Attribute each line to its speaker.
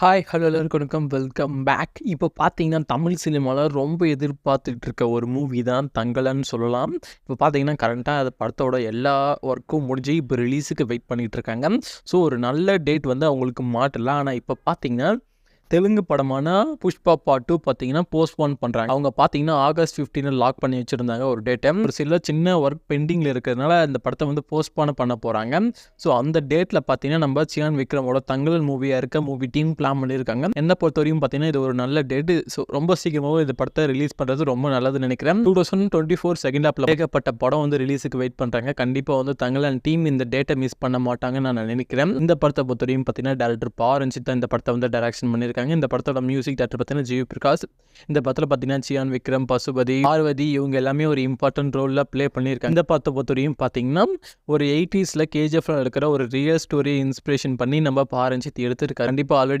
Speaker 1: Hi, hello எல்லாருக்கும் வணக்கம். Welcome back. இப்போ பார்த்தீங்கன்னா, தமிழ் சினிமால ரொம்ப எதிர்பார்த்துட்டு இருக்க ஒரு மூவி தான் தங்கலன்னு சொல்லலாம். இப்போ பார்த்தீங்கன்னா, கரண்ட்டா அந்த படத்தோட எல்லா ஒர்க்கும் முடிஞ்சு இப்போ ரிலீஸுக்கு வெயிட் பண்ணிட்டு இருக்காங்க. ஸோ ஒரு நல்ல டேட் வந்து அவங்களுக்கு மாட்டல. ஆனா இப்போ பார்த்தீங்கன்னா, தெலுங்கு படமான புஷ்பா பார்ட் 2 பார்த்தீங்கன்னா போஸ்ட்போன் பண்ணுறாங்க. அவங்க பார்த்தீங்கன்னா ஆகஸ்ட் 15 லாக் பண்ணி வச்சுருந்தாங்க ஒரு டேட்டை. ஒரு சில சின்ன ஒர்க் பெண்டிங்கில் இருக்கிறதுனால அந்த படத்தை வந்து போஸ்ட்போன் பண்ண போகிறாங்க. ஸோ அந்த டேட்டில் பார்த்தீங்கன்னா நம்ம சியான் விக்ரமோட தங்கல் மூவியாக இருக்க மூவி டீம் பிளான் பண்ணியிருக்காங்க. என்னை பொறுத்த வரைக்கும் பார்த்தீங்கன்னா இது ஒரு நல்ல டேட்டு. ஸோ ரொம்ப சீக்கிரமாகவும் இந்த படத்தை ரிலீஸ் பண்ணுறது ரொம்ப நல்லதுன்னு நினைக்கிறேன். 2024 செகண்ட் ஹாப்பில் ஏகப்பட்ட படம் வந்து ரிலீஸுக்கு வெயிட் பண்ணுறாங்க. கண்டிப்பாக வந்து தங்கலன் டீம் இந்த டேட்டை மிஸ் பண்ண மாட்டாங்கன்னு நான் நினைக்கிறேன். இந்த படத்தை பொறுத்த வரைக்கும் பார்த்தீங்கன்னா டேரக்டர் பா ரஞ்சித் தான் இந்த படத்தை வந்து டைரக்ஷன் பண்ணியிருக்காங்க. இந்த படத்தோட மியூசிக் டைரக்டர் பார்த்தீங்கன்னா ஜிவி பிரகாஷ். இந்த படத்தில் பார்த்தீங்கன்னா சியான் விக்ரம், பசுபதி, பார்வதி இவங்க எல்லாமே ஒரு இம்பார்ட்டன்ட் ரோலில் ப்ளே பண்ணியிருக்காங்க. இந்த படத்தை பொறுத்த வரைக்கும் பார்த்தீங்கன்னா ஒரு 80s கேஜிஎஃப்ல இருக்கிற ஒரு ரியல் ஸ்டோரி இன்ஸ்பிரேஷன் பண்ணி நம்ம பா ரஞ்சித் எடுத்திருக்காரு. கண்டிப்பாக ஆல்ரெடி